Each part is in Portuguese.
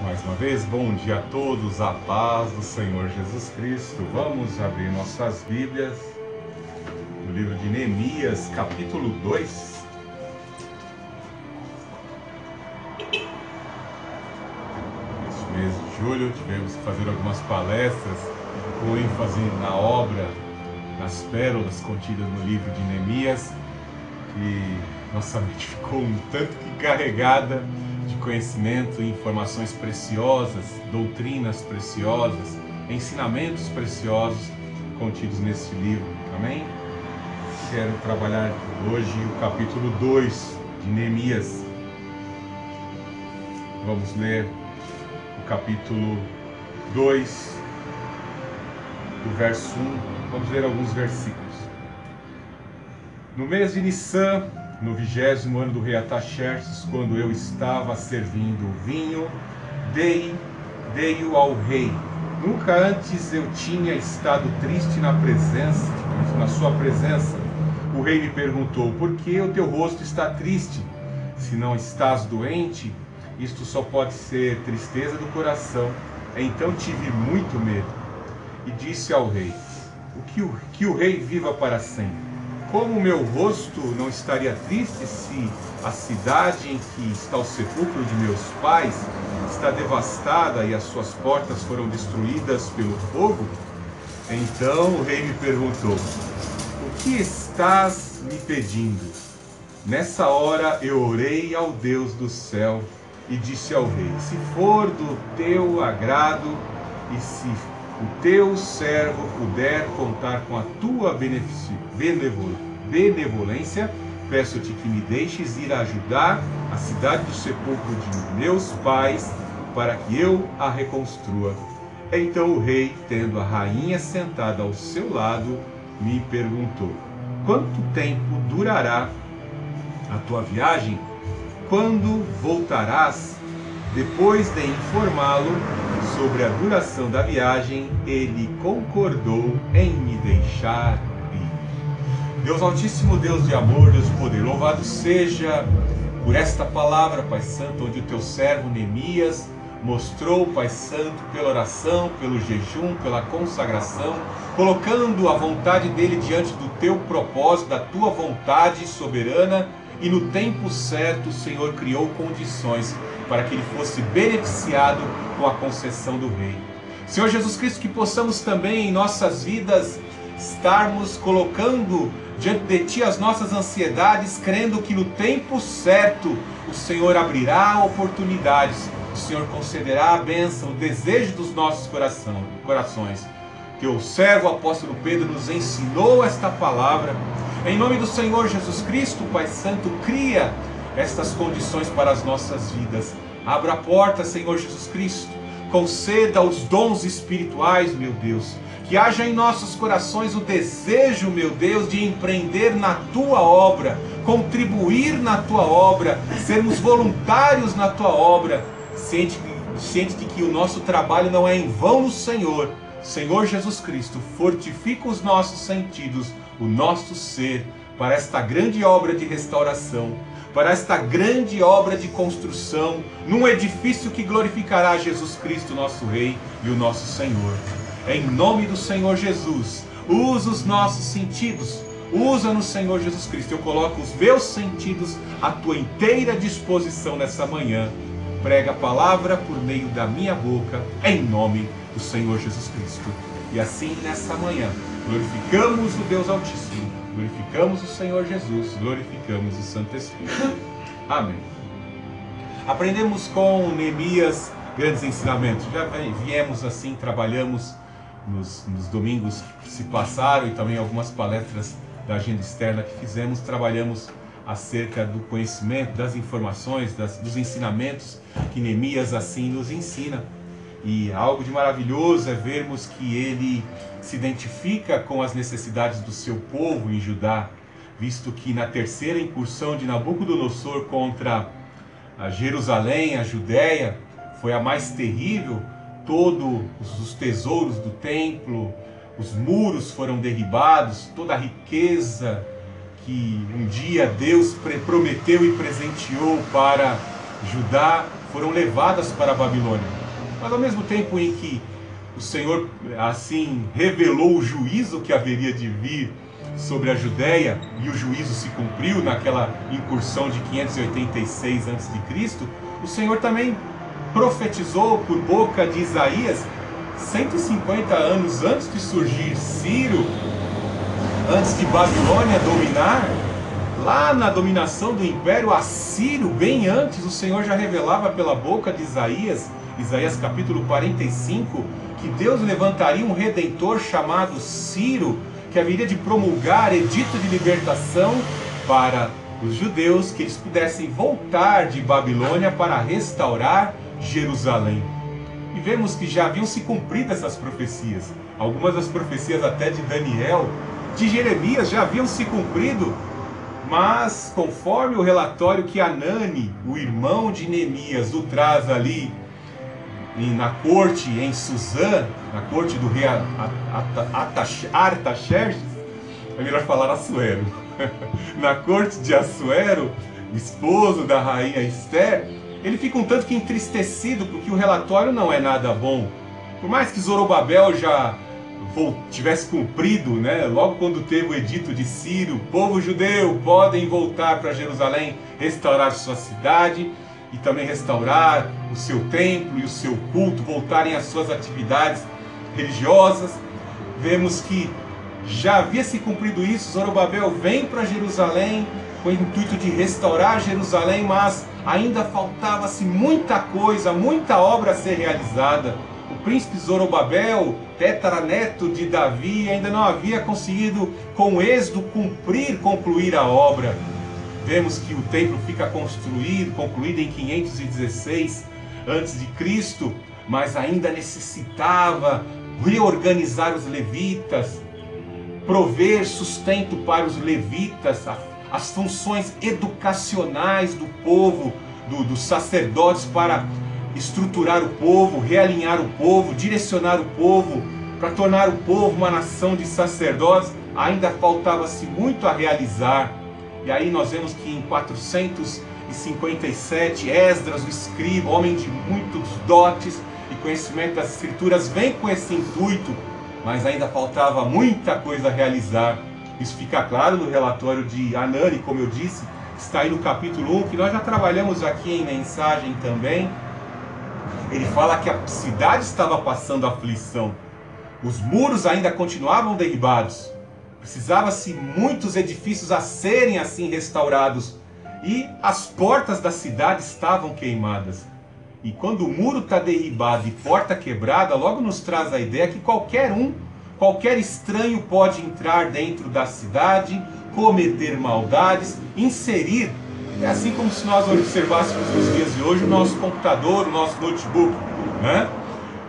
Mais uma vez, bom dia a todos, a paz do Senhor Jesus Cristo. Vamos abrir nossas Bíblias no livro de Neemias, capítulo 2. Neste mês de julho tivemos que fazer algumas palestras com ênfase na obra, nas pérolas contidas no livro de Neemias, e nossa mente ficou um tanto que carregada de conhecimento e informações preciosas, doutrinas preciosas, ensinamentos preciosos contidos nesse livro. Amém? Quero trabalhar hoje o capítulo 2 de Neemias. Vamos ler o capítulo 2, do verso 1. Vamos ler alguns versículos. No mês de Nissan, no 20º ano do rei Artaxerxes, quando eu estava servindo o vinho, dei-o ao rei. Nunca antes eu tinha estado triste na sua presença. O rei me perguntou: por que o teu rosto está triste? Se não estás doente, isto só pode ser tristeza do coração. Então tive muito medo e disse ao rei: que o rei viva para sempre. Como meu rosto não estaria triste se a cidade em que está o sepulcro de meus pais está devastada e as suas portas foram destruídas pelo fogo? Então o rei me perguntou: o que estás me pedindo? Nessa hora eu orei ao Deus do céu e disse ao rei: se for do teu agrado e se o teu servo puder contar com a tua benevolência, peço-te que me deixes ir ajudar a cidade do sepulcro de meus pais, para que eu a reconstrua. Então o rei, tendo a rainha sentada ao seu lado, me perguntou: quanto tempo durará a tua viagem? Quando voltarás? Depois de informá-lo sobre a duração da viagem, ele concordou em me deixar ir. Deus Altíssimo, Deus de amor, Deus de poder, louvado seja por esta palavra, Pai Santo, onde o teu servo Neemias mostrou, Pai Santo, pela oração, pelo jejum, pela consagração, colocando a vontade dele diante do teu propósito, da tua vontade soberana, e no tempo certo o Senhor criou condições para que ele fosse beneficiado com a concessão do rei. Senhor Jesus Cristo, que possamos também em nossas vidas estarmos colocando diante de Ti as nossas ansiedades, crendo que no tempo certo o Senhor abrirá oportunidades, o Senhor concederá a bênção, o desejo dos nossos corações. Teu servo, o apóstolo Pedro, nos ensinou esta palavra. Em nome do Senhor Jesus Cristo, Pai Santo, cria estas condições para as nossas vidas. Abra a porta, Senhor Jesus Cristo. Conceda os dons espirituais, meu Deus. Que haja em nossos corações o desejo, meu Deus, de empreender na Tua obra, contribuir na Tua obra, sermos voluntários na Tua obra, ciente de que o nosso trabalho não é em vão no Senhor. Senhor Jesus Cristo, fortifica os nossos sentidos, o nosso ser, para esta grande obra de restauração, para esta grande obra de construção, num edifício que glorificará Jesus Cristo, nosso Rei e o nosso Senhor. Em nome do Senhor Jesus, usa os nossos sentidos, usa-nos, Senhor Jesus Cristo. Eu coloco os meus sentidos à tua inteira disposição nessa manhã. Prega a palavra por meio da minha boca, em nome do Senhor Jesus Cristo. E assim, nessa manhã, glorificamos o Deus Altíssimo, glorificamos o Senhor Jesus, glorificamos o Santo Espírito. Amém. Aprendemos com Neemias grandes ensinamentos. Já viemos assim, trabalhamos nos domingos que se passaram e também algumas palestras da agenda externa que fizemos, trabalhamos acerca do conhecimento, das informações, dos ensinamentos que Neemias assim nos ensina. E algo de maravilhoso é vermos que ele se identifica com as necessidades do seu povo em Judá, visto que na terceira incursão de Nabucodonosor contra a Jerusalém, a Judéia, foi a mais terrível. Todos os tesouros do templo, os muros foram derribados, toda a riqueza que um dia Deus prometeu e presenteou para Judá foram levadas para a Babilônia. Mas ao mesmo tempo em que o Senhor assim revelou o juízo que haveria de vir sobre a Judéia, e o juízo se cumpriu naquela incursão de 586 a.C., o Senhor também profetizou por boca de Isaías, 150 anos antes de surgir Ciro, antes de Babilônia dominar, lá na dominação do Império Assírio, bem antes, o Senhor já revelava pela boca de Isaías, Isaías capítulo 45, que Deus levantaria um redentor chamado Ciro, que haveria de promulgar edito de libertação para os judeus, que eles pudessem voltar de Babilônia para restaurar Jerusalém. E vemos que já haviam se cumprido essas profecias. Algumas das profecias até de Daniel, de Jeremias, já haviam se cumprido, mas conforme o relatório que Anani, o irmão de Neemias, o traz ali na corte em Suzã, na corte do rei Artaxerxes, é melhor falar Assuero, na corte de Assuero, esposo da rainha Esther, ele fica um tanto que entristecido, porque o relatório não é nada bom. Por mais que Zorobabel já tivesse cumprido, né? Logo quando teve o edito de Ciro, o povo judeu podem voltar para Jerusalém, restaurar sua cidade e também restaurar o seu templo e o seu culto, voltarem às suas atividades religiosas. Vemos que já havia se cumprido isso. Zorobabel vem para Jerusalém com o intuito de restaurar Jerusalém, mas ainda faltava-se muita coisa, muita obra a ser realizada. O príncipe Zorobabel, tetaraneto de Davi, ainda não havia conseguido com êxito concluir a obra. Vemos que o templo fica concluído em 516 a.C., mas ainda necessitava reorganizar os levitas, prover sustento para os levitas, as funções educacionais do povo, dos sacerdotes, para estruturar o povo, realinhar o povo, direcionar o povo, para tornar o povo uma nação de sacerdotes. Ainda faltava-se muito a realizar. E aí nós vemos que em 457, Esdras, o escriba, homem de muitos dotes e conhecimento das escrituras, vem com esse intuito, mas ainda faltava muita coisa a realizar. Isso fica claro no relatório de Anani, como eu disse, está aí no capítulo 1, que nós já trabalhamos aqui em mensagem também. Ele fala que a cidade estava passando aflição, os muros ainda continuavam derribados, precisava-se muitos edifícios a serem assim restaurados, e as portas da cidade estavam queimadas. E quando o muro está derribado e porta quebrada, logo nos traz a ideia que qualquer estranho pode entrar dentro da cidade, cometer maldades, inserir. É assim como se nós observássemos nos dias de hoje o nosso computador, o nosso notebook, né?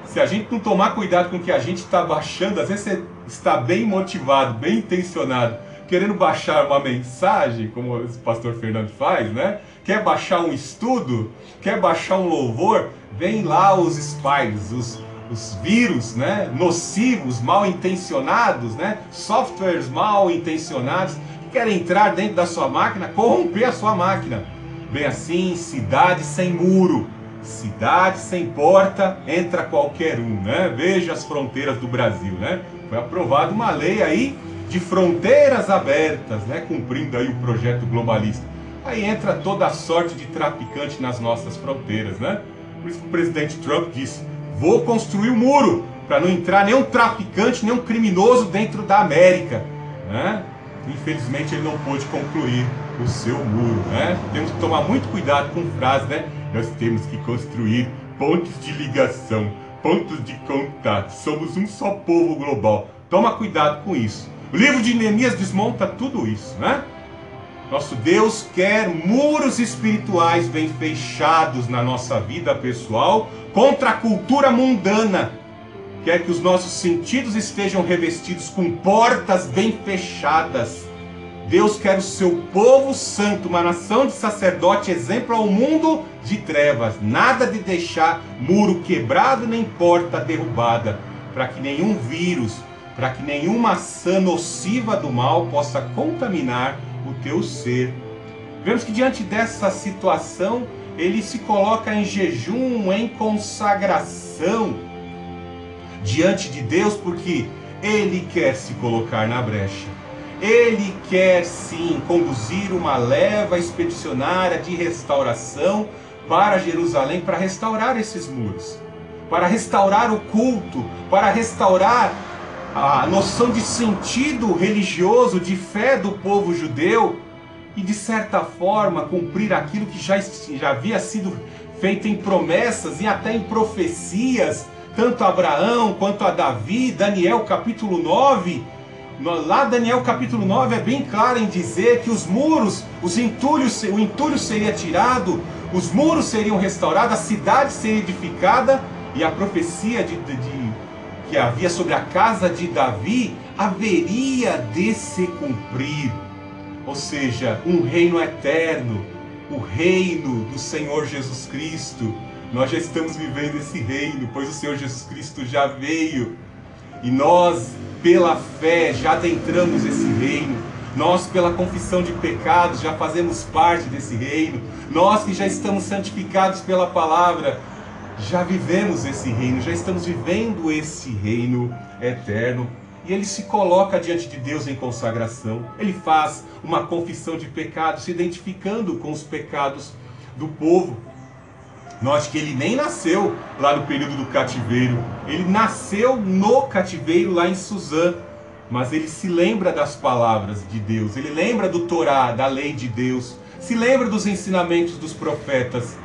Se a gente não tomar cuidado com o que a gente está baixando, às vezes você está bem motivado, bem intencionado, querendo baixar uma mensagem, como o pastor Fernando faz, né? Quer baixar um estudo, quer baixar um louvor, vem lá os spiders, os vírus, né? Nocivos, mal intencionados, né? Softwares mal intencionados, que querem entrar dentro da sua máquina, corromper a sua máquina. Bem assim, cidade sem muro, cidade sem porta, entra qualquer um, né? Veja as fronteiras do Brasil, né? Foi aprovada uma lei aí de fronteiras abertas, né? Cumprindo aí o projeto globalista. Aí entra toda a sorte de traficante nas nossas fronteiras, né? Por isso que o presidente Trump disse: vou construir um muro para não entrar nenhum traficante, nenhum criminoso dentro da América, né? Infelizmente ele não pôde concluir o seu muro, né? Temos que tomar muito cuidado com frases, né? Nós temos que construir pontos de ligação, pontos de contato. Somos um só povo global. Toma cuidado com isso. O livro de Neemias desmonta tudo isso, né? Nosso Deus quer muros espirituais bem fechados na nossa vida pessoal contra a cultura mundana. Quer que os nossos sentidos estejam revestidos com portas bem fechadas. Deus quer o seu povo santo, uma nação de sacerdote, exemplo ao mundo de trevas. Nada de deixar muro quebrado nem porta derrubada, para que nenhum vírus, para que nenhuma ação nociva do mal possa contaminar o teu ser. Vemos que diante dessa situação, ele se coloca em jejum, em consagração diante de Deus, porque ele quer se colocar na brecha. Ele quer sim conduzir uma leva expedicionária de restauração para Jerusalém, para restaurar esses muros, para restaurar o culto, para restaurar a noção de sentido religioso, de fé do povo judeu, e de certa forma cumprir aquilo que já havia sido feito em promessas e até em profecias, tanto a Abraão quanto a Davi. Daniel capítulo 9, lá Daniel capítulo 9 é bem claro em dizer que os muros, o entulho seria tirado, os muros seriam restaurados, a cidade seria edificada, e a profecia que havia sobre a casa de Davi haveria de se cumprir. Ou seja, um reino eterno, o reino do Senhor Jesus Cristo. Nós já estamos vivendo esse reino, pois o Senhor Jesus Cristo já veio. E nós, pela fé, já adentramos esse reino. Nós, pela confissão de pecados, já fazemos parte desse reino. Nós que já estamos santificados pela palavra, já vivemos esse reino, já estamos vivendo esse reino eterno. E ele se coloca diante de Deus em consagração. Ele faz uma confissão de pecados, se identificando com os pecados do povo. Note que ele nem nasceu lá no período do cativeiro. Ele nasceu no cativeiro lá em Suzã. Mas ele se lembra das palavras de Deus. Ele lembra do Torá, da lei de Deus. Se lembra dos ensinamentos dos profetas.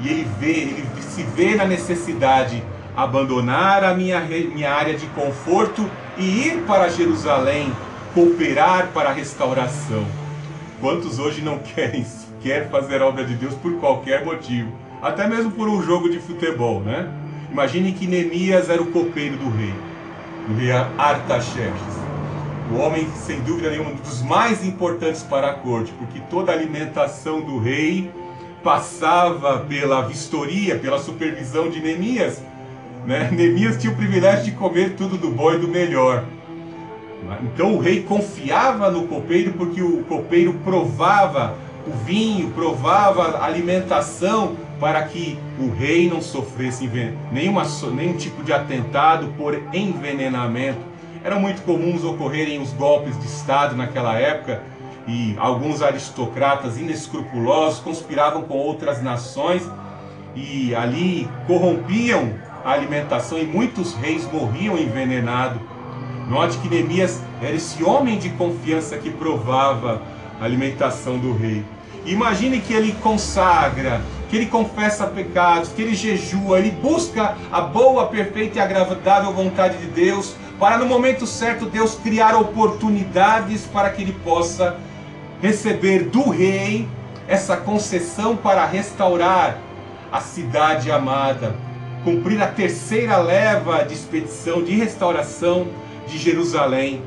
E ele se vê na necessidade de abandonar a minha área de conforto e ir para Jerusalém, cooperar para a restauração. Quantos hoje não querem sequer fazer a obra de Deus por qualquer motivo? Até mesmo por um jogo de futebol, né? Imagine que Neemias era o copeiro do rei Artaxerxes. O homem, sem dúvida nenhuma, um dos mais importantes para a corte, porque toda a alimentação do rei passava pela vistoria, pela supervisão de Neemias, né? Neemias tinha o privilégio de comer tudo do bom e do melhor. Então o rei confiava no copeiro, porque o copeiro provava o vinho, provava a alimentação, para que o rei não sofresse nenhum tipo de atentado por envenenamento. Eram muito comuns ocorrerem os golpes de Estado naquela época, e alguns aristocratas inescrupulosos conspiravam com outras nações e ali corrompiam a alimentação, e muitos reis morriam envenenados. Note que Neemias era esse homem de confiança que provava a alimentação do rei. Imagine que ele consagra, que ele confessa pecados, que ele jejua, ele busca a boa, perfeita e agradável vontade de Deus, para no momento certo Deus criar oportunidades para que ele possa receber do rei essa concessão para restaurar a cidade amada, cumprir a terceira leva de expedição, de restauração de Jerusalém.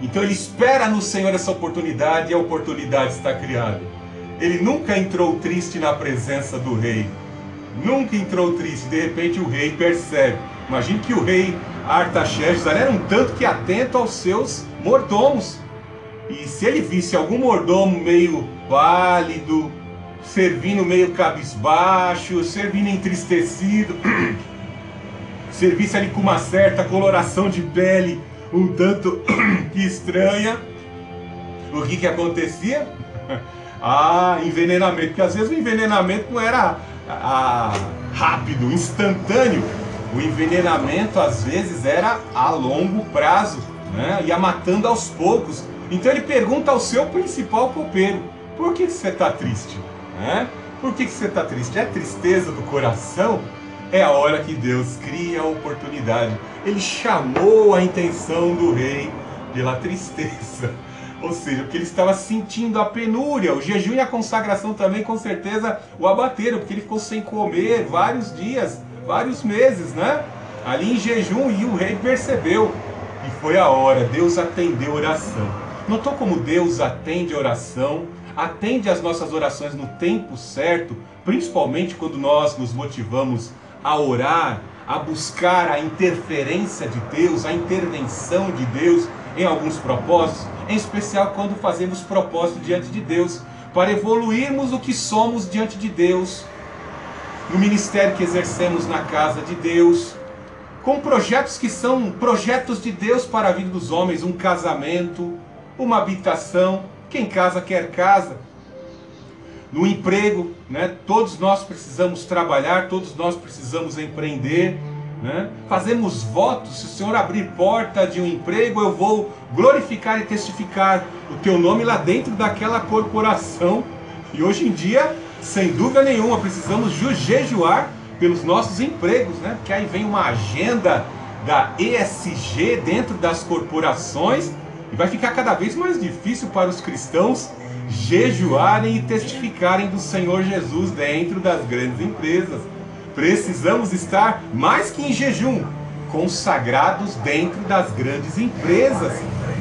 Então ele espera no Senhor essa oportunidade, e a oportunidade está criada. Ele nunca entrou triste na presença do rei. Nunca entrou triste. De repente o rei percebe. Imagine que o rei Artaxerxes era um tanto que atento aos seus mordomos. E se ele visse algum mordomo meio pálido, servindo meio cabisbaixo, servindo entristecido, servisse ali com uma certa coloração de pele um tanto estranha, o que acontecia? Envenenamento. Porque às vezes o envenenamento não era rápido, instantâneo. O envenenamento às vezes era a longo prazo, né? Ia matando aos poucos. Então ele pergunta ao seu principal copeiro: por que você está triste? Por que você está triste? É tristeza do coração? É a hora que Deus cria a oportunidade. Ele chamou a intenção do rei pela tristeza. Ou seja, porque ele estava sentindo a penúria. O jejum e a consagração também, com certeza, o abateram, porque ele ficou sem comer vários dias, vários meses, né? Ali em jejum, e o rei percebeu. E foi a hora, Deus atendeu a oração. Notou como Deus atende a oração? Atende as nossas orações no tempo certo, principalmente quando nós nos motivamos a orar, a buscar a interferência de Deus, a intervenção de Deus em alguns propósitos, em especial quando fazemos propósito diante de Deus. para evoluirmos o que somos diante de Deus, no ministério que exercemos na casa de Deus, com projetos que são projetos de Deus para a vida dos homens, um casamento, uma habitação, quem casa quer casa. No emprego, né? Todos nós precisamos trabalhar, todos nós precisamos empreender, né? Fazemos votos, se o Senhor abrir porta de um emprego, eu vou glorificar e testificar o teu nome lá dentro daquela corporação. E hoje em dia, sem dúvida nenhuma, precisamos jejuar pelos nossos empregos, né? Porque aí vem uma agenda da ESG dentro das corporações e vai ficar cada vez mais difícil para os cristãos jejuarem e testificarem do Senhor Jesus dentro das grandes empresas. Precisamos estar mais que em jejum, consagrados dentro das grandes empresas,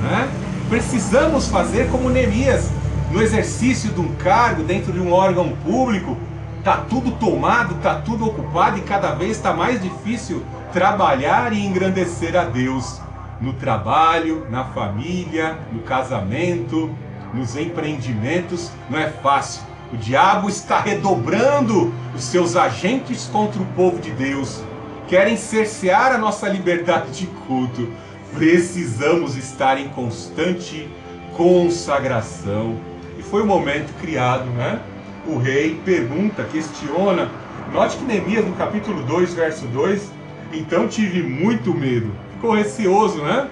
né? Precisamos fazer como Neemias, no exercício de um cargo dentro de um órgão público. Está tudo tomado, está tudo ocupado e cada vez está mais difícil trabalhar e engrandecer a Deus no trabalho, na família, no casamento, nos empreendimentos. Não é fácil. O diabo está redobrando os seus agentes contra o povo de Deus. Querem cercear a nossa liberdade de culto. Precisamos estar em constante consagração. E foi o momento criado, né? O rei pergunta, questiona. Note que Neemias, no capítulo 2, verso 2, então tive muito medo. Ficou receoso, né?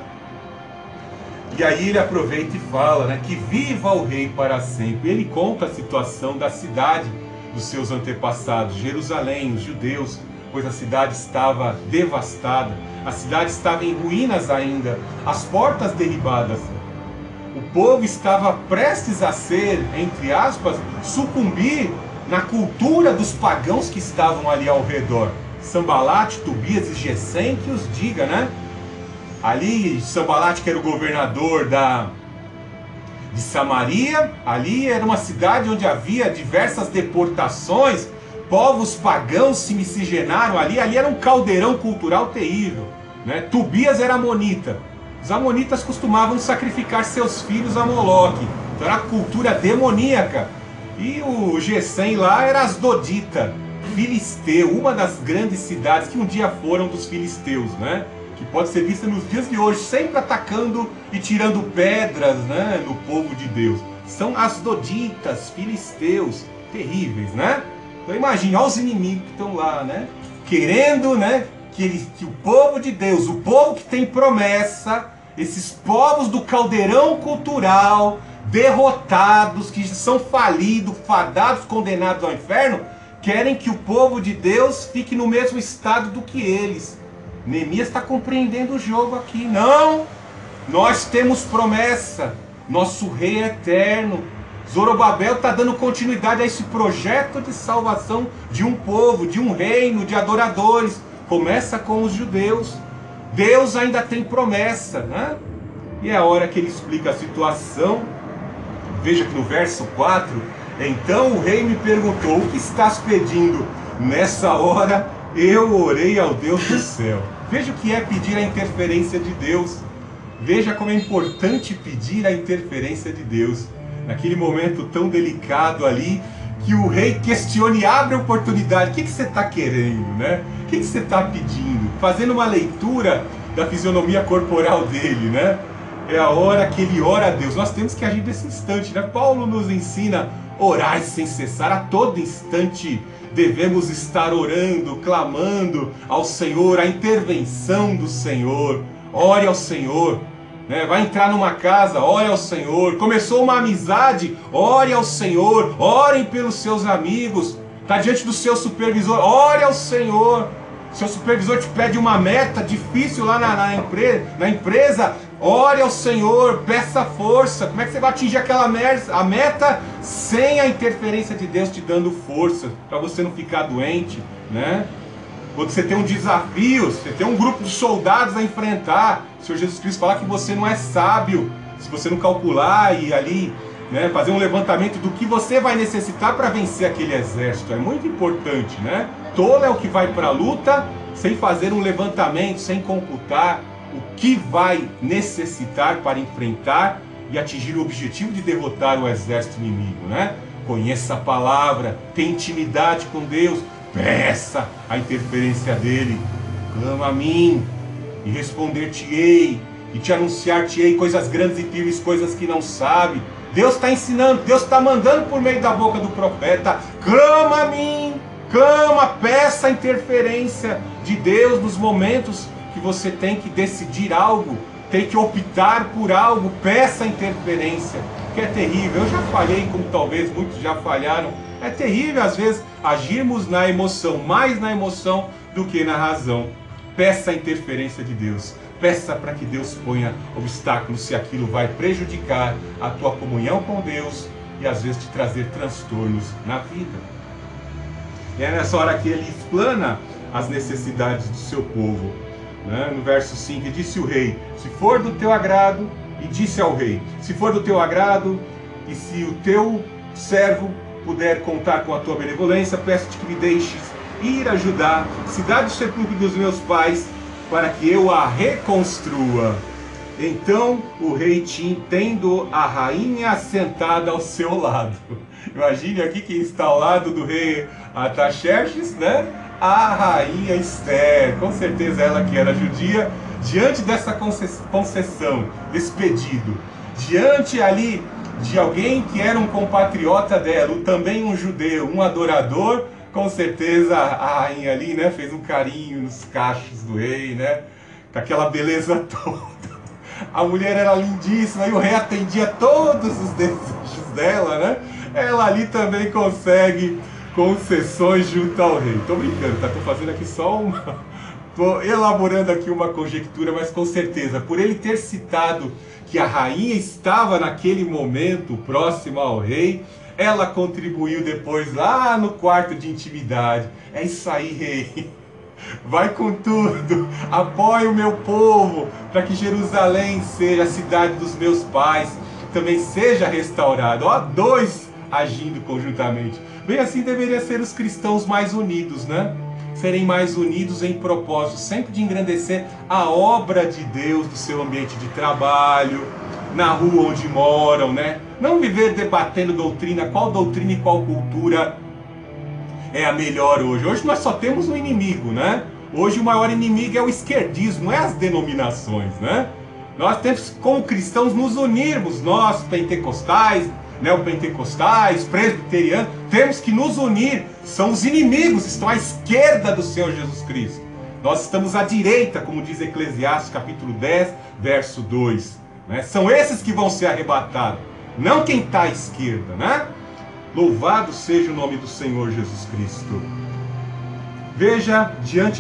E aí ele aproveita e fala, né, que viva o rei para sempre. Ele conta a situação da cidade dos seus antepassados, Jerusalém, os judeus, pois a cidade estava devastada, a cidade estava em ruínas ainda, as portas derribadas. O povo estava prestes a ser, entre aspas, sucumbir na cultura dos pagãos que estavam ali ao redor. Sanbalate, Tobias e Gesem que os diga, né? Ali, Sanbalate, que era o governador de Samaria, ali era uma cidade onde havia diversas deportações, povos pagãos se miscigenaram ali era um caldeirão cultural terrível, né? Tobias era amonita. Os amonitas costumavam sacrificar seus filhos a Moloque, então era a cultura demoníaca. E o Gesem lá era asdodita, filisteu, uma das grandes cidades que um dia foram dos filisteus, né? Que pode ser vista nos dias de hoje, sempre atacando e tirando pedras, né, no povo de Deus. São asdoditas, filisteus, terríveis, né? Então imagine, olha os inimigos que estão lá, né? Querendo, né, que o povo de Deus, o povo que tem promessa, esses povos do caldeirão cultural, derrotados, que são falidos, fadados, condenados ao inferno, querem que o povo de Deus fique no mesmo estado do que eles. Neemias está compreendendo o jogo aqui. Não! Nós temos promessa. Nosso rei é eterno. Zorobabel está dando continuidade a esse projeto de salvação de um povo, de um reino, de adoradores. Começa com os judeus. Deus ainda tem promessa, né? E é a hora que ele explica a situação. Veja que no verso 4, então o rei me perguntou, o que estás pedindo? Nessa hora eu orei ao Deus do céu. Veja o que é pedir a interferência de Deus. Veja como é importante pedir a interferência de Deus. Naquele momento tão delicado ali, que o rei questione e abre a oportunidade. O que você está querendo, né? O que você está pedindo? Fazendo uma leitura da fisionomia corporal dele, né? É a hora que ele ora a Deus. Nós temos que agir nesse instante, né? Paulo nos ensina a orar sem cessar. A todo instante devemos estar orando, clamando ao Senhor, a intervenção do Senhor. Ore ao Senhor. Né? Vai entrar numa casa, ore ao Senhor. Começou uma amizade, ore ao Senhor. Orem pelos seus amigos. Está diante do seu supervisor, ore ao Senhor. Seu supervisor te pede uma meta difícil lá na empresa, ore ao Senhor, peça força. Como é que você vai atingir aquela meta sem a interferência de Deus te dando força, para você não ficar doente, né? Quando você tem um desafio, você tem um grupo de soldados a enfrentar, o Senhor Jesus Cristo fala que você não é sábio, se você não calcular e ali, né, fazer um levantamento do que você vai necessitar para vencer aquele exército. É muito importante, né? Tolo é o que vai para a luta sem fazer um levantamento, sem computar o que vai necessitar para enfrentar e atingir o objetivo de derrotar o exército inimigo, né? conheça a palavra, tenha intimidade com Deus, peça a interferência dele. Clama a mim e responder-te-ei, e te anunciar-te-ei coisas grandes e firmes, coisas que não sabe. Deus está ensinando, Deus está mandando por meio da boca do profeta. Clama a mim, clama, peça a interferência de Deus nos momentos que você tem que decidir algo, tem que optar por algo. Peça a interferência, que é terrível. Eu já falhei, como talvez muitos já falharam. É terrível às vezes agirmos na emoção, mais na emoção do que na razão. Peça a interferência de Deus. Peça para que Deus ponha obstáculos se aquilo vai prejudicar a tua comunhão com Deus e às vezes te trazer transtornos na vida. E é nessa hora que ele explana as necessidades do seu povo. No verso 5, disse o rei: se for do teu agrado, e disse ao rei: se for do teu agrado, e se o teu servo puder contar com a tua benevolência, peço-te que me deixes ir a Judá, cidade do sepulcro dos meus pais, para que eu a reconstrua. Então o rei Tim, tendo a rainha sentada ao seu lado. Imagine aqui quem está ao lado do rei Artaxerxes, né? A rainha Esther, com certeza ela que era judia, diante dessa concessão, desse pedido, diante ali de alguém que era um compatriota dela, também um judeu, um adorador, com certeza a rainha ali, né, fez um carinho nos cachos do rei, né, com aquela beleza toda. A mulher era lindíssima e o rei atendia todos os desejos dela, né? Ela ali também consegue concessões junto ao rei. Tô brincando, tá? Tô fazendo aqui só uma... Tô elaborando aqui uma conjectura, mas com certeza, por ele ter citado que a rainha estava naquele momento próxima ao rei, ela contribuiu depois lá no quarto de intimidade. É isso aí, rei. Vai com tudo, apoie o meu povo, para que Jerusalém seja a cidade dos meus pais, também seja restaurada. Ó, dois agindo conjuntamente. Bem assim deveriam ser os cristãos mais unidos, né? Serem mais unidos em propósito, sempre de engrandecer a obra de Deus no seu ambiente de trabalho, na rua onde moram, né? Não viver debatendo doutrina, qual doutrina e qual cultura é a melhor hoje. Hoje nós só temos um inimigo, né? Hoje o maior inimigo é o esquerdismo, não é as denominações, né? Nós temos, como cristãos, nos unirmos, nós pentecostais, neopentecostais, presbiterianos, temos que nos unir. São os inimigos, estão à esquerda do Senhor Jesus Cristo. Nós estamos à direita, como diz Eclesiastes capítulo 10, verso 2. Né? São esses que vão ser arrebatados, não quem está à esquerda, né? Louvado seja o nome do Senhor Jesus Cristo. Veja,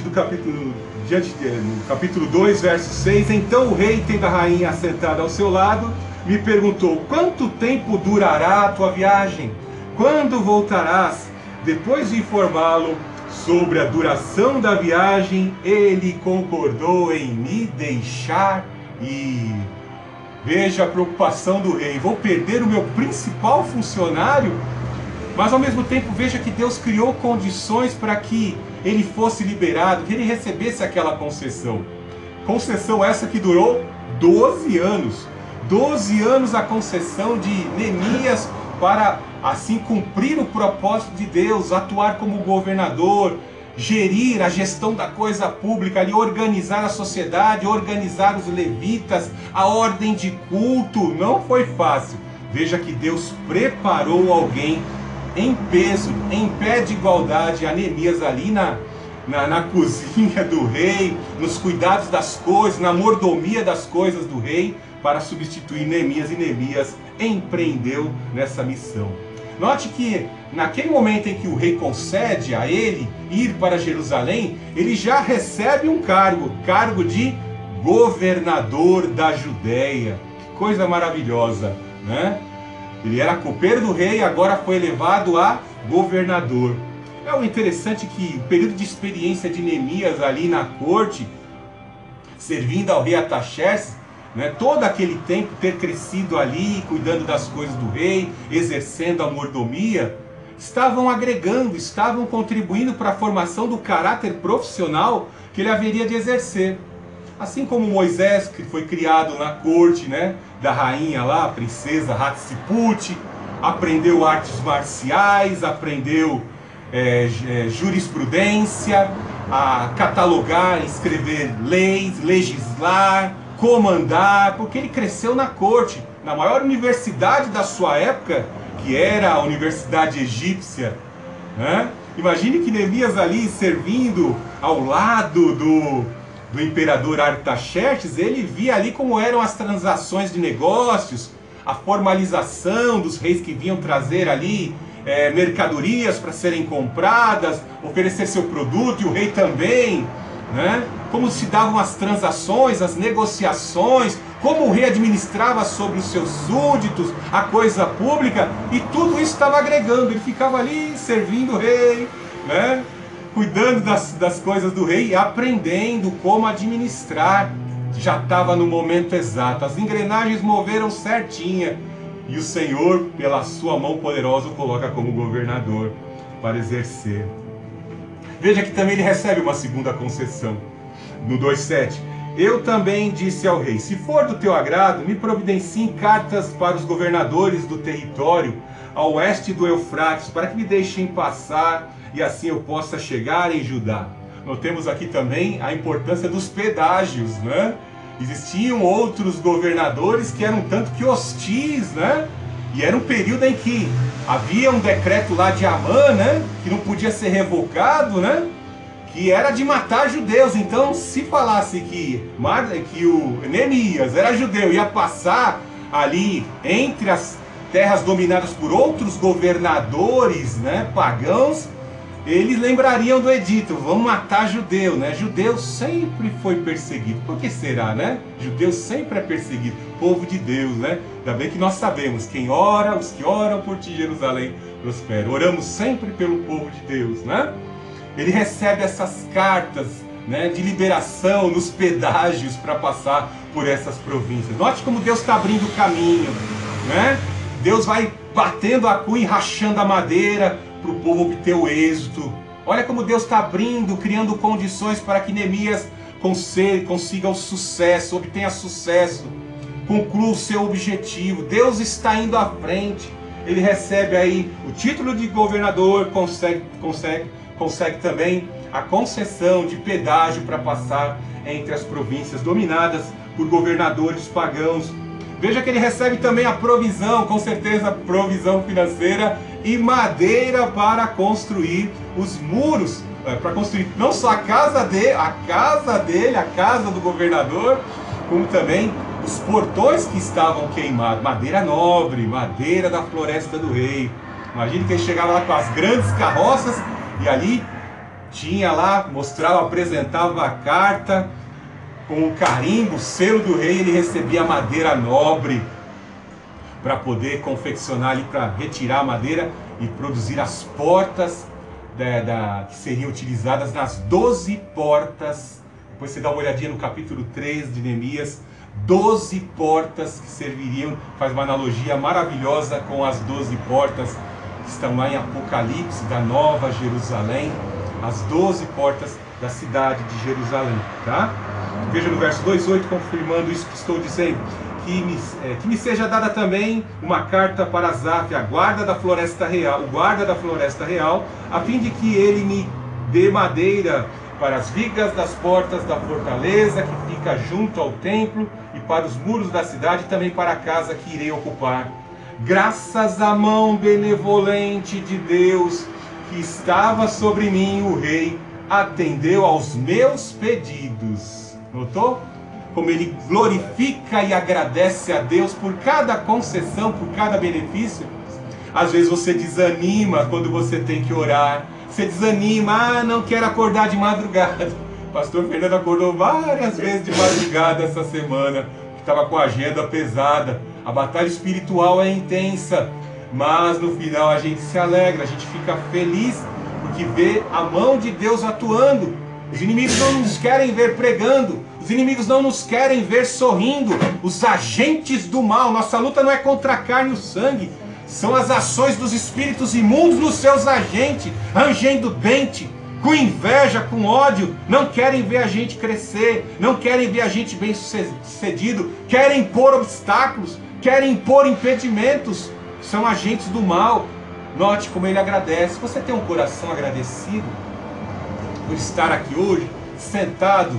no capítulo 2, verso 6, então o rei, tendo a rainha assentada ao seu lado, me perguntou: quanto tempo durará a tua viagem? Quando voltarás? Depois de informá-lo sobre a duração da viagem, ele concordou em me deixar ir. Veja a preocupação do rei: vou perder o meu principal funcionário? Mas ao mesmo tempo veja que Deus criou condições para que ele fosse liberado, que ele recebesse aquela concessão. Concessão essa que durou 12 anos. 12 anos a concessão de Neemias para assim cumprir o propósito de Deus, atuar como governador, gerir a gestão da coisa pública, ali, organizar a sociedade, organizar os levitas, a ordem de culto. Não foi fácil. Veja que Deus preparou alguém em peso, em pé de igualdade a Neemias ali na cozinha do rei, nos cuidados das coisas, na mordomia das coisas do rei, para substituir Neemias, e Neemias empreendeu nessa missão. Note que naquele momento em que o rei concede a ele ir para Jerusalém, ele já recebe um cargo de governador da Judéia. Que coisa maravilhosa, né? Ele era copeiro do rei e agora foi elevado a governador. É o interessante que o período de experiência de Neemias ali na corte, servindo ao rei Artaxerxes, né, todo aquele tempo ter crescido ali, cuidando das coisas do rei, exercendo a mordomia, estavam agregando, estavam contribuindo para a formação do caráter profissional que ele haveria de exercer. Assim como Moisés, que foi criado na corte, né, da rainha lá, a princesa Hatshepsut, aprendeu artes marciais, aprendeu jurisprudência, a catalogar, escrever leis, legislar, comandar, porque ele cresceu na corte, na maior universidade da sua época, que era a Universidade Egípcia, né? Imagine que Neemias ali servindo ao lado do imperador Artaxerxes, ele via ali como eram as transações de negócios, a formalização dos reis que vinham trazer ali mercadorias para serem compradas, oferecer seu produto, e o rei também, né? Como se davam as transações, as negociações, como o rei administrava sobre os seus súditos, a coisa pública, e tudo isso estava agregando. Ele ficava ali servindo o rei, né? Cuidando das coisas do rei e aprendendo como administrar. Já estava no momento exato, as engrenagens moveram certinha, e o Senhor, pela sua mão poderosa, o coloca como governador para exercer. Veja que também ele recebe uma segunda concessão. No 2,7, eu também disse ao rei, se for do teu agrado, me providencie cartas para os governadores do território a oeste do Eufrates, para que me deixem passar, e assim eu possa chegar em Judá. Notemos aqui também a importância dos pedágios, né? Existiam outros governadores que eram tanto que hostis, né? E era um período em que havia um decreto lá de Amã, né? Que não podia ser revogado, né? Que era de matar judeus. Então, se falasse que o Neemias era judeu e ia passar ali entre as terras dominadas por outros governadores, né, pagãos, eles lembrariam do edito, vamos matar judeu, né? Judeu sempre foi perseguido. Por que será, né? Judeu sempre é perseguido. Povo de Deus, né? Ainda bem que nós sabemos, quem ora, os que oram por ti, Jerusalém, prosperam. Oramos sempre pelo povo de Deus, né? Ele recebe essas cartas, né, de liberação nos pedágios para passar por essas províncias. Note como Deus está abrindo o caminho, né? Deus vai batendo a cunha e rachando a madeira para o povo obter o êxito. Olha como Deus está abrindo, criando condições para que Neemias consiga o sucesso, obtenha sucesso, conclua o seu objetivo. Deus está indo à frente. Ele recebe aí o título de governador, consegue também a concessão de pedágio para passar entre as províncias dominadas por governadores pagãos. Veja que ele recebe também a provisão, com certeza provisão financeira e madeira para construir os muros, para construir não só a casa dele, a casa do governador, como também os portões que estavam queimados, madeira nobre, madeira da floresta do rei. Imagine que ele chegava lá com as grandes carroças e ali tinha lá, apresentava a carta com o carimbo, o selo do rei. Ele recebia madeira nobre para poder confeccionar ali, para retirar a madeira e produzir as portas que seriam utilizadas nas 12 portas. Depois você dá uma olhadinha no capítulo 3 de Neemias, 12 portas que serviriam, faz uma analogia maravilhosa com as 12 portas que estão lá em Apocalipse, da Nova Jerusalém, as 12 portas da cidade de Jerusalém, tá? Veja no verso 2,8, confirmando isso que estou dizendo, que me seja dada também uma carta para Asaf, o guarda da floresta real, a fim de que ele me dê madeira para as vigas das portas da fortaleza que fica junto ao templo e para os muros da cidade, e também para a casa que irei ocupar. Graças à mão benevolente de Deus que estava sobre mim, o rei atendeu aos meus pedidos. Notou? Como ele glorifica e agradece a Deus por cada concessão, por cada benefício. Às vezes você desanima quando você tem que orar. Você desanima, não quero acordar de madrugada. O pastor Fernando acordou várias vezes de madrugada essa semana, que estava com a agenda pesada. A batalha espiritual é intensa, mas no final a gente se alegra, a gente fica feliz, porque vê a mão de Deus atuando. Os inimigos não nos querem ver pregando, os inimigos não nos querem ver sorrindo. Os agentes do mal, nossa luta não é contra a carne e o sangue, são as ações dos espíritos imundos nos seus agentes, rangendo dente, com inveja, com ódio. Não querem ver a gente crescer, não querem ver a gente bem sucedido, querem impor obstáculos, querem impor impedimentos. são agentes do mal. Note como ele agradece. Você tem um coração agradecido por estar aqui hoje, sentado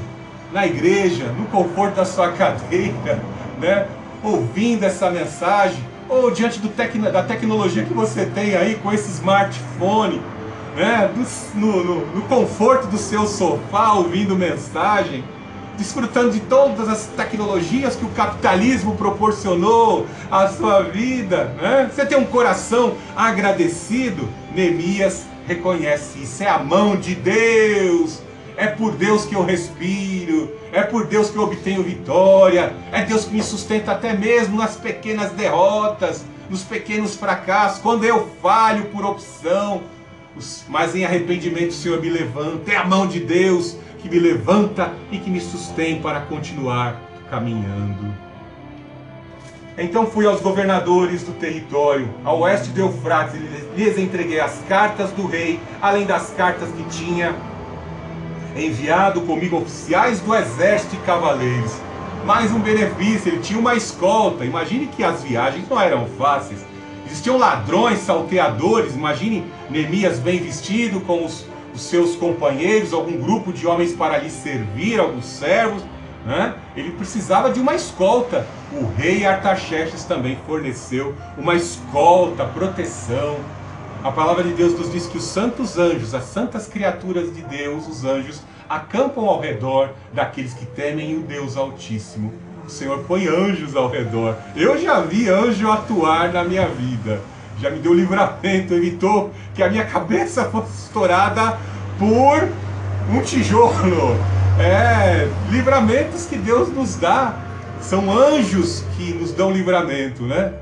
na igreja, no conforto da sua cadeira, né? Ouvindo essa mensagem, ou diante da tecnologia que você tem aí com esse smartphone, né? No conforto do seu sofá, ouvindo mensagem, desfrutando de todas as tecnologias que o capitalismo proporcionou à sua vida, né? Você tem um coração agradecido. Neemias reconhece isso. É a mão de Deus. É por Deus que eu respiro. É por Deus que eu obtenho vitória. É Deus que me sustenta até mesmo nas pequenas derrotas, nos pequenos fracassos, quando eu falho por opção. Mas em arrependimento o Senhor me levanta. É a mão de Deus que me levanta e que me sustém para continuar caminhando. Então fui aos governadores do território, ao oeste do Eufrates, e lhes entreguei as cartas do rei, além das cartas que tinha enviado comigo oficiais do exército e cavaleiros. Mais um benefício, ele tinha uma escolta. Imagine que as viagens não eram fáceis. Existiam ladrões, salteadores. Imagine Neemias bem vestido com os seus companheiros, algum grupo de homens para lhe servir, alguns servos, né? Ele precisava de uma escolta. O rei Artaxerxes também forneceu uma escolta, proteção. A palavra de Deus nos diz que os santos anjos, as santas criaturas de Deus, os anjos, acampam ao redor daqueles que temem o Deus Altíssimo. O Senhor põe anjos ao redor. Eu já vi anjo atuar na minha vida. Já me deu livramento, evitou que a minha cabeça fosse estourada por um tijolo. Livramentos que Deus nos dá. São anjos que nos dão livramento, né?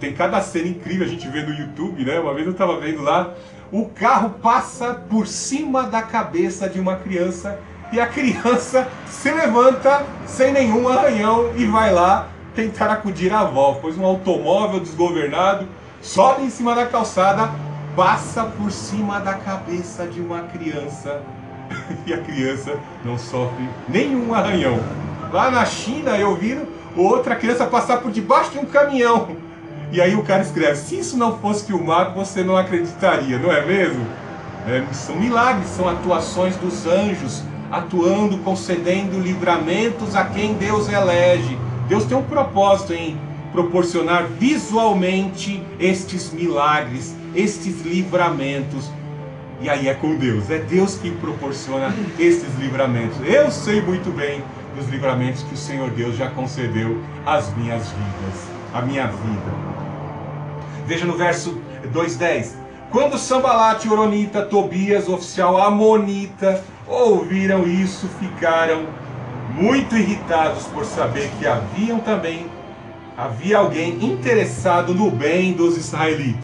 Tem cada cena incrível, a gente vê no YouTube, né? Uma vez eu estava vendo lá, o carro passa por cima da cabeça de uma criança e a criança se levanta sem nenhum arranhão e vai lá tentar acudir a avó. Pois um automóvel desgovernado sobe em cima da calçada, passa por cima da cabeça de uma criança e a criança não sofre nenhum arranhão. Lá na China eu vi outra criança passar por debaixo de um caminhão. E aí o cara escreve: se isso não fosse filmado, você não acreditaria, não é mesmo? São milagres, são atuações dos anjos, atuando, concedendo livramentos a quem Deus elege. Deus tem um propósito em proporcionar visualmente estes milagres, estes livramentos. E aí é com Deus, é Deus que proporciona estes livramentos. Eu sei muito bem dos livramentos que o Senhor Deus já concedeu às minhas vidas, à minha vida. Veja no verso 2:10. Quando Sambalate, Horonita, Tobias, oficial amonita, ouviram isso, ficaram muito irritados por saber que havia alguém interessado no bem dos israelitas.